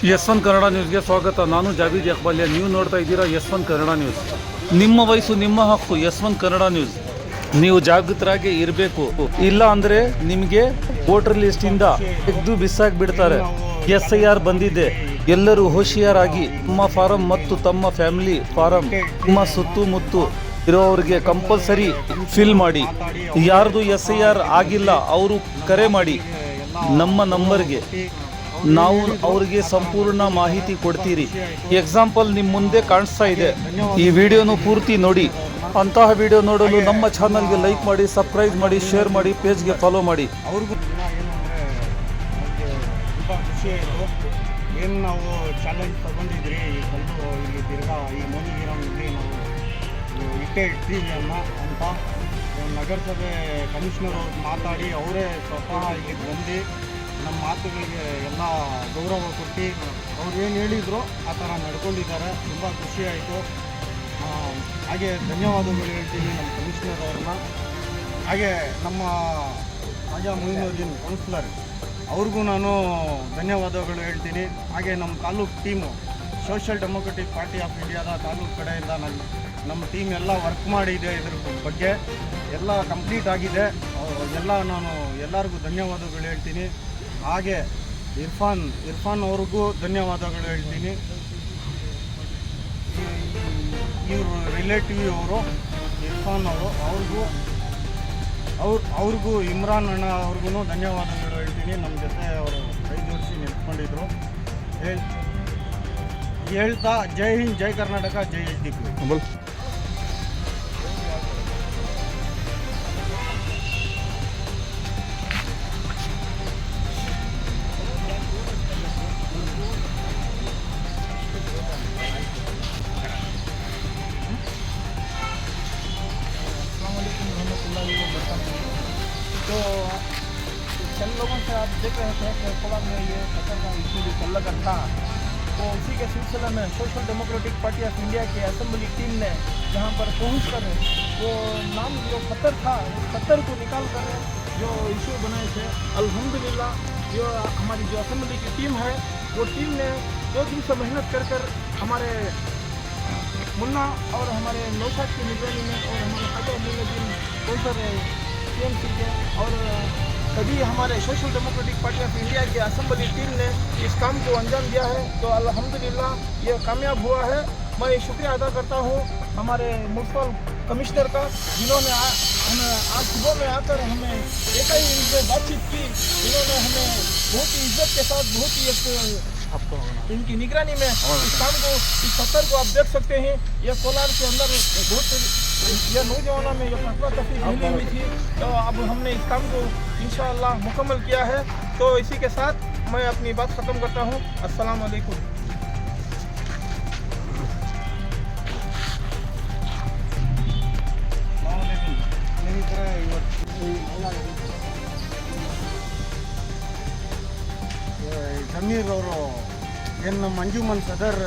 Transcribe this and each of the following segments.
S1 Kannada ನ್ಯೂಸ್ಗೆ ಸ್ವಾಗತ. ನಾನು ಜಾವೀದ್ ಇಕ್ಬಾಲಿಯಾ. ನೀವು ನೋಡ್ತಾ ಇದ್ದೀರಾ S1 ಕನ್ನಡ ನ್ಯೂಸ್. ನಿಮ್ಮ ವಯಸ್ಸು ನಿಮ್ಮ ಹಕ್ಕು. S1 Kannada news. ನೀವು ಜಾಗೃತರಾಗಿ ಇರಬೇಕು, ಇಲ್ಲ ಅಂದರೆ ನಿಮಗೆ ವೋಟರ್ ಲಿಸ್ಟಿಂದ ತೆಗೆದು ಬಿಸಾಕ್ಬಿಡ್ತಾರೆ. SIR ಬಂದಿದೆ, ಎಲ್ಲರೂ ಹುಷಿಯಾರಾಗಿ ತಮ್ಮ ಫಾರಂ ಮತ್ತು ತಮ್ಮ ಫ್ಯಾಮಿಲಿ ಫಾರಂ ನಿಮ್ಮ ಸುತ್ತಮುತ್ತ ಇರೋರಿಗೆ ಕಂಪಲ್ಸರಿ ಫಿಲ್ ಮಾಡಿ. ಯಾರ್ದು SIR ಆಗಿಲ್ಲ ಅವರು ಕರೆ ಮಾಡಿ ನಮ್ಮ ನಂಬರ್ಗೆ, ನಾವು ಅವರಿಗೆ ಸಂಪೂರ್ಣ ಮಾಹಿತಿ ಕೊಡ್ತೀರಿ. ಎಕ್ಸಾಂಪಲ್ ನಿಮ್ಮ ಮುಂದೆ ಕಾಣಿಸ್ತಾ ಇದೆ. ಈ ವಿಡಿಯೋನು ಪೂರ್ತಿ ನೋಡಿ. ಅಂತಹ ವಿಡಿಯೋ ನೋಡಲು ನಮ್ಮ ಚಾನಲ್ಗೆ ಲೈಕ್ ಮಾಡಿ, ಸಬ್ಸ್ಕ್ರೈಬ್ ಮಾಡಿ, ಶೇರ್ ಮಾಡಿ, ಪೇಜ್ಗೆ ಫಾಲೋ ಮಾಡಿ. ಅವ್ರಿಗೂ ತುಂಬ ಖುಷಿ ಆಯಿತು. ಏನು ನಾವು ಚಾಲೆಂಜ್ ತಗೊಂಡಿದ್ರಿ ಈ ಕಲ್ಲು ಇಲ್ಲಿ ತಿರ್ಗಾ ಈ ಮೋನಿಗಿರಾಮಲ್ಲಿ ನಾವು ಇಟ್ಟೇ ಇಡ್ತೀವಿ ಅಂತ ನಗರಸಭೆ ಕಮಿಷನರ್ ಅವ್ರಿಗೆ ಮಾತಾಡಿ ಅವರೇ ಸ್ವತಃ ಇಲ್ಲಿಗೆ ಬಂದು ನಮ್ಮ ಮಾತುಗಳಿಗೆ ಎಲ್ಲ ಗೌರವ ಕೊಟ್ಟು ಅವ್ರು ಏನು ಹೇಳಿದ್ರು ಆ ಥರ ನಡ್ಕೊಂಡಿದ್ದಾರೆ. ತುಂಬ ಖುಷಿ ಆಯಿತು. ಹಾಗೆ ಧನ್ಯವಾದಗಳು ಹೇಳ್ತೀನಿ ನಮ್ಮ ಕಮಿಷನರ್ ಅವ್ರನ್ನ. ಹಾಗೆ ನಮ್ಮ ರಾಜಾ ಮೊಯಿನುದ್ದೀನ್ ಕೌನ್ಸಿಲರ್ ಅವ್ರಿಗೂ ನಾನು ಧನ್ಯವಾದಗಳು ಹೇಳ್ತೀನಿ. ಹಾಗೆ ನಮ್ಮ taluk team social democratic party of ಇಂಡಿಯಾದ ತಾಲೂಕು ಕಡೆಯಿಂದ ನಮ್ಮ ಟೀಮ್ ಎಲ್ಲ ವರ್ಕ್ ಮಾಡಿದೆ. ಇದ್ರ ಬಗ್ಗೆ ಎಲ್ಲ ಕಂಪ್ಲೀಟ್ ಆಗಿದೆ. ಎಲ್ಲ ನಾನು ಎಲ್ಲರಿಗೂ ಧನ್ಯವಾದಗಳು ಹೇಳ್ತೀನಿ. ಹಾಗೆ ಇರ್ಫಾನ್ ಅವ್ರಿಗೂ ಧನ್ಯವಾದಗಳು ಹೇಳ್ತೀನಿ. ಇವರು ರಿಲೇಟಿವ್ ಅವರು ಇರ್ಫಾನ್ ಅವ್ರಿಗೂ ಇಮ್ರಾನ್ ಅಣ್ಣ ಅವ್ರಿಗೂ ಧನ್ಯವಾದಗಳು ಹೇಳ್ತೀನಿ. ನಮ್ಮ ಜೊತೆ ಅವರು ಕೈ ಜೋಡಿಸಿ ನಿಂತ್ಕೊಂಡಿದ್ರು. ಹೇಳ್ತಾ ಜೈ ಹಿಂದ್, ಜೈ ಕರ್ನಾಟಕ, ಜೈ HDP. तो चंद लोगों से आप देख रहे थे कि कोलार में ये खतर का इशू भी चल रहा था, तो उसी के सिलसिले में social democratic party of India की असेंबली टीम ने यहाँ पर पहुँच कर वो नाम जो खतर था उस खतर को निकाल कर जो इशू बनाए थे, अल्हम्दुलिल्लाह जो हमारी जो असेंबली की टीम है वो टीम ने 2 दिन से मेहनत कर हमारे मुन्ना और हमारे नौशाद की निगरानी में और हमारे खाजा मोइनुद्दीन कौंसर TMC के और सभी हमारे social democratic party of India की असेंबली टीम ने इस काम को अंजाम दिया है. तो अल्हम्दुलिल्लाह ये कामयाब हुआ है. मैं शुक्रिया अदा करता हूँ हमारे म्युनिसिपल कमिश्नर का, जिन्होंने हमें आज सुबह में आकर हमें एक ही इनसे बातचीत की. इन्होंने हमें बहुत ही इज्जत के साथ, बहुत ही इनकी निगरानी में इस काम को, इस खतर को आप देख सकते हैं. यह कोलार के अंदर बहुत यह नौजवानों में यह फसला तफरी फैली हुई थी. तो अब हमने इस काम को इंशाअल्लाह मुकम्मल किया है. तो इसी के साथ मैं अपनी बात ख़त्म करता हूँ. अस्सलाम वालेकुम. ಜಮೀರ್ ಅವರು ಏನು ನಮ್ಮ ಅಂಜುಮನ್ ಸದರ್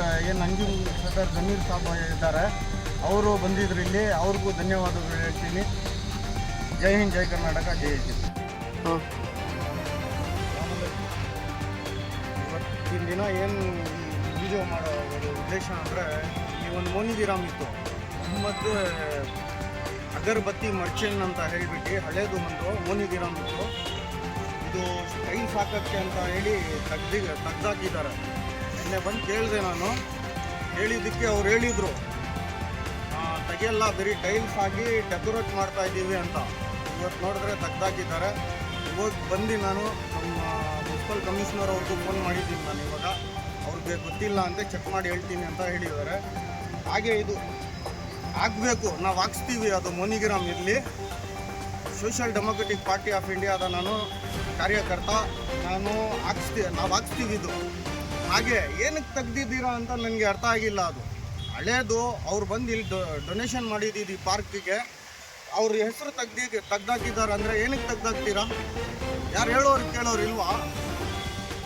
ಜಮೀರ್ ಸಾಬ್ ಇದ್ದಾರೆ, ಅವರು ಬಂದಿದ್ರು ಇಲ್ಲಿ. ಅವ್ರಿಗೂ ಧನ್ಯವಾದಗಳು ಹೇಳ್ತೀನಿ. ಜೈ ಹಿಂದ್, ಜೈ ಕರ್ನಾಟಕ, ಜೈ HDP. ಇವತ್ತಿನ ದಿನ ಏನು ವಿಡಿಯೋ ಮಾಡೋ ಉದ್ದೇಶ ಅಂದರೆ, ಈ ಒಂದು ಮೋನಿಗಿರಾಮ್ ಇತ್ತು, ಮೊಹಮ್ಮದ್ ಅಗರ್ಬತ್ತಿ ಮರ್ಚೆಂಟ್ ಅಂತ ಹೇಳಿಬಿಟ್ಟು ಹಳೇದು ಒಂದು ಮೋನಿಗಿರಾಮ್ ಇತ್ತು. ಇದು ಟೈಲ್ಸ್ ಹಾಕೋಕ್ಕೆ ಅಂತ ಹೇಳಿ ತೆಗ್ದಾಕಿದ್ದಾರೆ. ನಿನ್ನೆ ಬಂದು ಕೇಳಿದೆ ನಾನು. ಹೇಳಿದ್ದಕ್ಕೆ ಅವ್ರು ಹೇಳಿದರು ತೆಗೆಯಲ್ಲ, ಬರೀ ಟೈಲ್ಸ್ ಹಾಕಿ ಡೆಕೋರೇಟ್ ಮಾಡ್ತಾ ಇದ್ದೀವಿ ಅಂತ. ಇವತ್ತು ನೋಡಿದ್ರೆ ತೆಗ್ದಾಕಿದ್ದಾರೆ. ಇವಾಗ ಬಂದು ನಾನು ನಮ್ಮ ಮುನ್ಸಿಪಲ್ ಕಮಿಷನರ್ ಅವ್ರಿಗೂ ಫೋನ್ ಮಾಡಿದ್ದೀನಿ. ನಾನು ಇವಾಗ ಅವ್ರಿಗೆ ಗೊತ್ತಿಲ್ಲ ಅಂತ ಚೆಕ್ ಮಾಡಿ ಹೇಳ್ತೀನಿ ಅಂತ ಹೇಳಿದ್ದಾರೆ. ಹಾಗೆ ಇದು ಆಗಬೇಕು, ನಾವು ಹಾಕ್ಸ್ತೀವಿ. ಅದು ಮೋನಿಗಿರಾಮ್ ಇರಲಿ. ಸೋಷಿಯಲ್ ಡೆಮೊಕ್ರೆಟಿಕ್ ಪಾರ್ಟಿ ಆಫ್ ಇಂಡಿಯಾದ ನಾನು ಕಾರ್ಯಕರ್ತ. ನಾವು ಹಾಕ್ಸ್ತೀವಿ ಇದು. ಹಾಗೆ ಏನಕ್ಕೆ ತೆಗ್ದಿದ್ದೀರಾ ಅಂತ ನನಗೆ ಅರ್ಥ ಆಗಿಲ್ಲ. ಅದು ಹಳೇದು. ಅವ್ರು ಬಂದು ಇಲ್ಲಿ ಡೊನೇಷನ್ ಮಾಡಿದ್ದೀವಿ ಪಾರ್ಕಿಗೆ. ಅವ್ರ ಹೆಸರು ತೆಗ್ದಾಕಿದ್ದಾರೆ ಅಂದರೆ ಏನಕ್ಕೆ ತೆಗ್ದಾಕ್ತೀರಾ? ಯಾರು ಹೇಳೋರು ಕೇಳೋರು ಇಲ್ವಾ?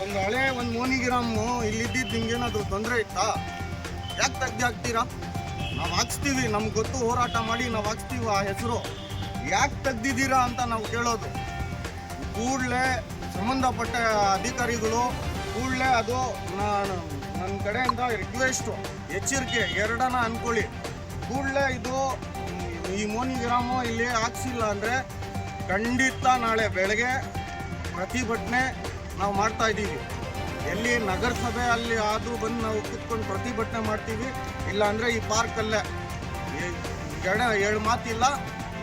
ಒಂದು ಹಳೆ ಒಂದು ಮೋನಿಗಿರಾಮು ಇಲ್ಲಿದ್ದಿದ್ದು ನಿಮ್ಗೇನಾದರೂ ತೊಂದರೆ ಇತ್ತಾ? ಯಾಕೆ ತೆಗ್ದಾಕ್ತೀರಾ? ನಾವು ಹಾಕ್ಸ್ತೀವಿ, ನಮ್ಗೆ ಗೊತ್ತು, ಹೋರಾಟ ಮಾಡಿ ನಾವು ಹಾಕ್ಸ್ತೀವಿ ಆ ಹೆಸರು. ಯಾಕೆ ತೆಗ್ದಿದ್ದೀರಾ ಅಂತ ನಾವು ಕೇಳೋದು. ಕೂಡಲೇ ಸಂಬಂಧಪಟ್ಟ ಅಧಿಕಾರಿಗಳು ಕೂಡಲೇ ಅದು ನಾನು ನನ್ನ ಕಡೆಯಿಂದ ರಿಕ್ವೆಸ್ಟು, ಎಚ್ಚರಿಕೆ ಎರಡನ್ನ ಅಂದ್ಕೊಳ್ಳಿ. ಕೂಡಲೇ ಇದು ಈ ಮೋನಿಗ್ರಾಮು ಇಲ್ಲಿ ಹಾಕ್ಸಿಲ್ಲ ಅಂದರೆ ಖಂಡಿತ ನಾಳೆ ಬೆಳಗ್ಗೆ ಪ್ರತಿಭಟನೆ ನಾವು ಮಾಡ್ತಾ ಇದ್ದೀವಿ. ಎಲ್ಲಿ ನಗರಸಭೆ ಅಲ್ಲಿ ಆದರೂ ಬಂದು ನಾವು ಕೂತ್ಕೊಂಡು ಪ್ರತಿಭಟನೆ ಮಾಡ್ತೀವಿ. ಇಲ್ಲ ಅಂದರೆ ಈ ಪಾರ್ಕಲ್ಲೇ ಎರಡು ಮಾತಿಲ್ಲ,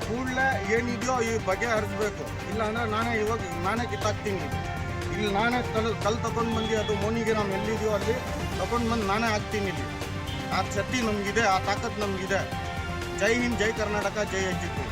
ಕೂಡಲೇ ಏನಿದೆಯೋ ಈ ಬಗ್ಗೆ ಹರಿಸ್ಬೇಕು. ಇಲ್ಲ ಅಂದರೆ ನಾನೇ ಕಿತ್ತಾಕ್ತೀನಿ. ಇಲ್ಲಿ ನಾನೇ ಕಲ್ಲು ತಗೊಂಡು ಬಂದು ಅದು ಮೋನಿಗ್ರಾಮ್ ಎಲ್ಲಿದೆಯೋ ಅಲ್ಲಿ ತಗೊಂಡು ಬಂದು ನಾನೇ ಹಾಕ್ತೀನಿ. ಇಲ್ಲಿ ಆ ಶಕ್ತಿ ನಮಗಿದೆ, ಆ ತಾಕತ್ತು ನಮಗಿದೆ. ಜೈ ಹಿಂದ್, ಜೈ ಕರ್ನಾಟಕ, ಜೈ ಎಚ್ಚಿತ್ತು.